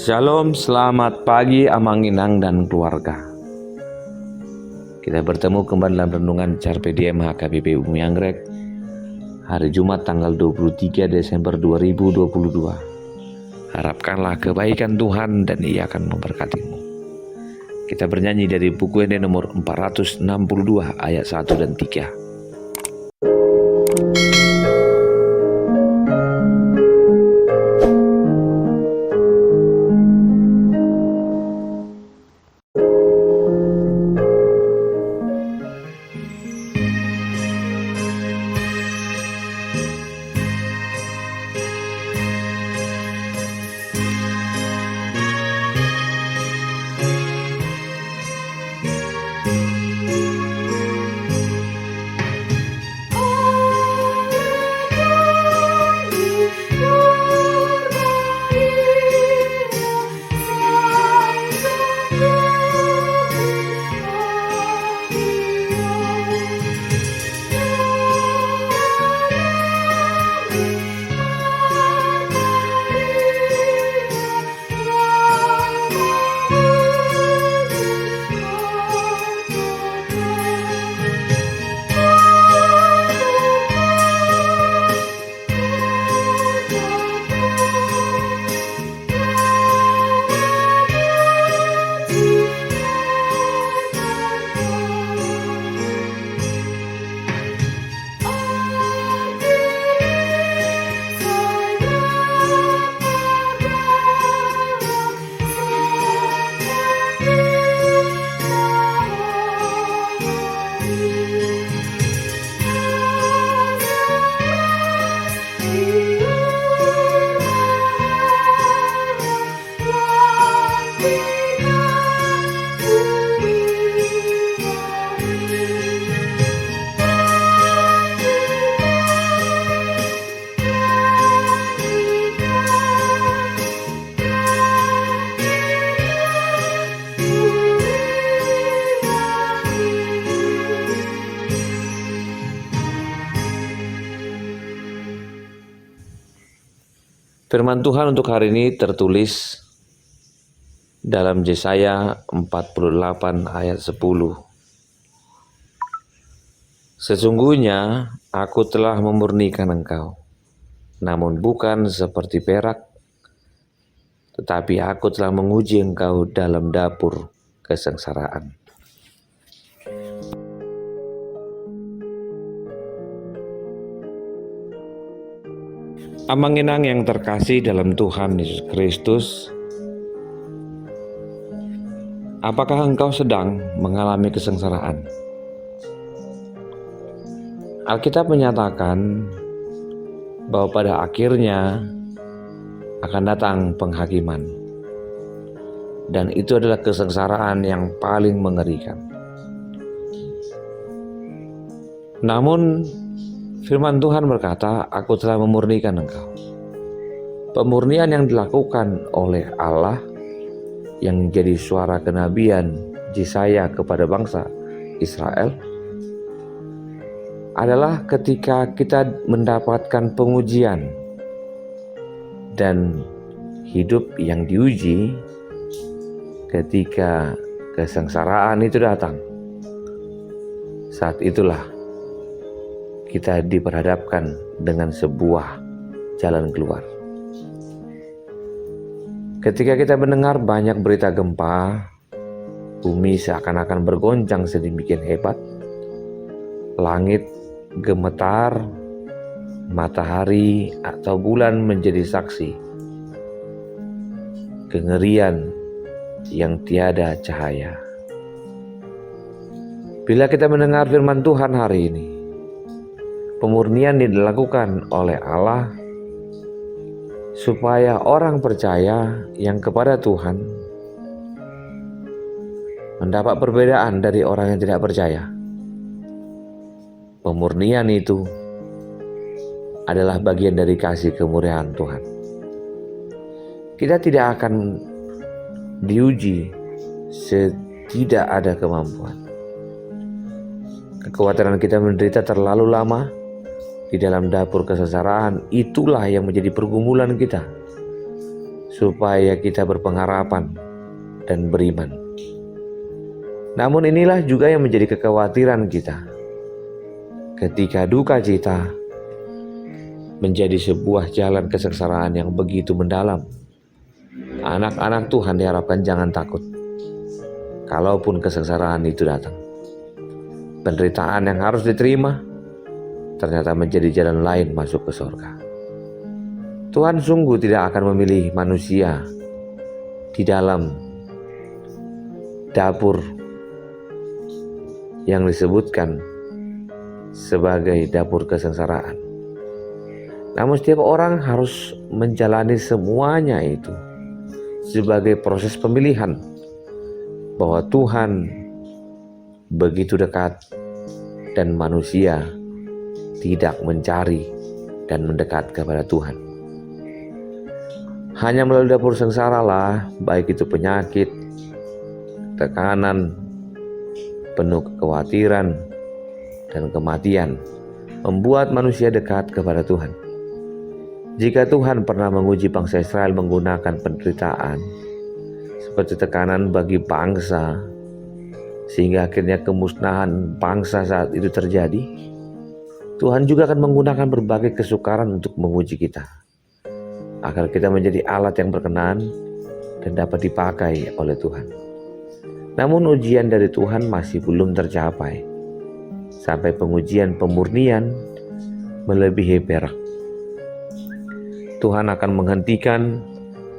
Shalom, selamat pagi Amang Inang dan keluarga. Kita bertemu kembali dalam renungan Carpe Diem HKBP Bumi Anggrek hari Jumat tanggal 23 Desember 2022. Harapkanlah kebaikan Tuhan dan Ia akan memberkatimu. Kita bernyanyi dari buku Ende nomor 462 ayat 1 dan 3. Firman Tuhan untuk hari ini tertulis dalam Yesaya 48 ayat 10. Sesungguhnya aku telah memurnikan engkau, namun bukan seperti perak, tetapi aku telah menguji engkau dalam dapur kesengsaraan. Amang Inang yang terkasih dalam Tuhan Yesus Kristus, apakah engkau sedang mengalami kesengsaraan? Alkitab menyatakan bahwa pada akhirnya akan datang penghakiman, dan itu adalah kesengsaraan yang paling mengerikan. Namun firman Tuhan berkata, aku telah memurnikan engkau. Pemurnian yang dilakukan oleh Allah yang menjadi suara kenabian Yesaya kepada bangsa Israel adalah ketika kita mendapatkan pengujian dan hidup yang diuji. Ketika kesengsaraan itu datang, saat itulah kita diperhadapkan dengan sebuah jalan keluar. Ketika kita mendengar banyak berita gempa, bumi seakan-akan bergoncang sedemikian hebat, langit gemetar, matahari atau bulan menjadi saksi, kengerian yang tiada cahaya. Bila kita mendengar firman Tuhan hari ini, pemurnian dilakukan oleh Allah supaya orang percaya yang kepada Tuhan mendapat perbedaan dari orang yang tidak percaya. Pemurnian itu adalah bagian dari kasih kemurnian Tuhan. Kita tidak akan diuji setidak ada kemampuan. Kekhawatiran kita menderita terlalu lama di dalam dapur kesengsaraan, itulah yang menjadi pergumulan kita. supaya kita berpengharapan dan beriman. Namun inilah juga yang menjadi kekhawatiran kita. Ketika duka cita menjadi sebuah jalan kesengsaraan yang begitu mendalam, anak-anak Tuhan diharapkan jangan takut. Kalaupun kesengsaraan itu datang, penderitaan yang harus diterima ternyata menjadi jalan lain masuk ke surga. Tuhan sungguh tidak akan memilih manusia di dalam dapur yang disebutkan sebagai dapur kesengsaraan. Namun setiap orang harus menjalani semuanya itu sebagai proses pemilihan, bahwa Tuhan begitu dekat dan manusia tidak mencari dan mendekat kepada Tuhan. Hanya melalui dapur sengsara lah, baik itu penyakit, tekanan, penuh kekhawatiran, dan kematian, membuat manusia dekat kepada Tuhan. Jika Tuhan pernah menguji bangsa Israel menggunakan penderitaan seperti tekanan bagi bangsa, sehingga akhirnya kemusnahan bangsa saat itu terjadi, Tuhan juga akan menggunakan berbagai kesukaran untuk menguji kita, agar kita menjadi alat yang berkenan dan dapat dipakai oleh Tuhan. Namun ujian dari Tuhan masih belum tercapai sampai pengujian pemurnian melebihi perak. Tuhan akan menghentikan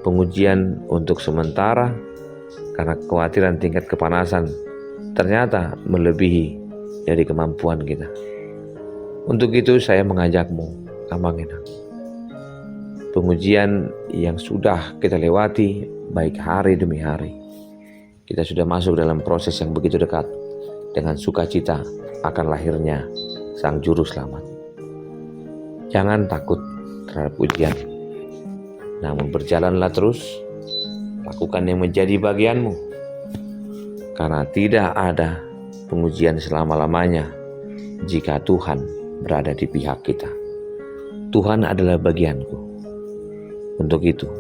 pengujian untuk sementara karena kekhawatiran tingkat kepanasan ternyata melebihi dari kemampuan kita. Untuk itu saya mengajakmu, Amanginang, pengujian yang sudah kita lewati baik hari demi hari, kita sudah masuk dalam proses yang begitu dekat dengan sukacita akan lahirnya Sang Juru Selamat. Jangan takut terhadap ujian, namun berjalanlah terus, lakukan yang menjadi bagianmu, karena tidak ada pengujian selama-lamanya jika Tuhan berada di pihak kita. Tuhan adalah bagianku. Untuk itu,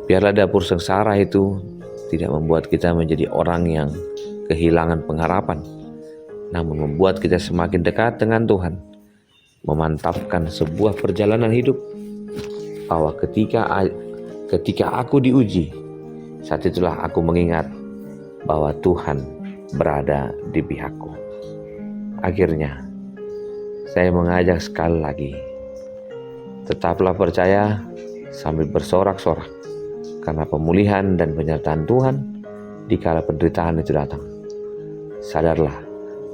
biarlah dapur sengsara itu tidak membuat kita menjadi orang yang kehilangan pengharapan, namun membuat kita semakin dekat dengan Tuhan, memantapkan sebuah perjalanan hidup, bahwa ketika aku diuji, saat itulah aku mengingat bahwa Tuhan berada di pihakku. Akhirnya, saya mengajak sekali lagi, tetaplah percaya sambil bersorak-sorak, karena pemulihan dan penyertaan Tuhan dikala penderitaan itu datang. Sadarlah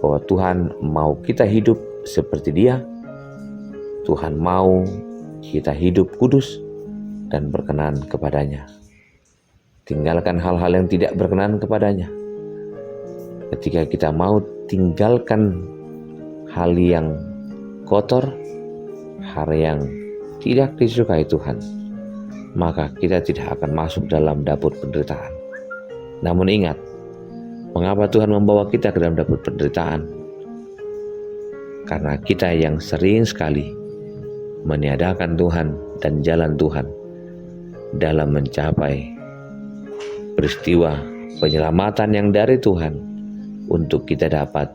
bahwa Tuhan mau kita hidup seperti Dia. Tuhan mau kita hidup kudus dan berkenan kepadanya. Tinggalkan hal-hal yang tidak berkenan kepadanya. Ketika kita mau tinggalkan hal yang kotor, hal yang tidak disukai Tuhan, maka kita tidak akan masuk dalam dapur penderitaan. Namun ingat, mengapa Tuhan membawa kita ke dalam dapur penderitaan? Karena kita yang sering sekali meniadakan Tuhan dan jalan Tuhan dalam mencapai peristiwa penyelamatan yang dari Tuhan untuk kita dapat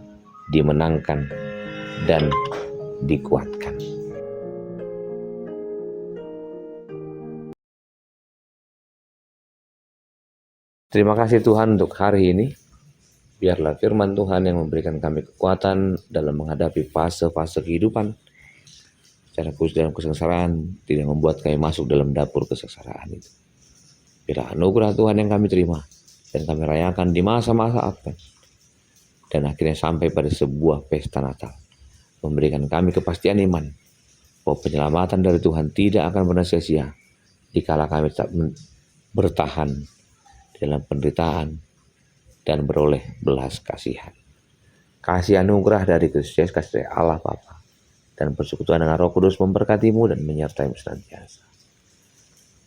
dimenangkan dan dikuatkan. Terima kasih Tuhan untuk hari ini. Biarlah firman Tuhan yang memberikan kami kekuatan dalam menghadapi fase-fase kehidupan, secara khusus dalam kesengsaraan, tidak membuat kami masuk dalam dapur kesengsaraan itu. Biarlah anugerah Tuhan yang kami terima dan kami rayakan di masa-masa Advent, dan akhirnya sampai pada sebuah pesta Natal, memberikan kami kepastian iman bahwa penyelamatan dari Tuhan tidak akan pernah sia-sia dikala kami tetap bertahan dalam penderitaan dan beroleh belas kasihan. Kasih anugerah dari Kristus Yesus, kasih dari Allah Bapa, dan persekutuan dengan Roh Kudus memberkatimu dan menyertaimu senantiasa.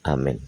Amin.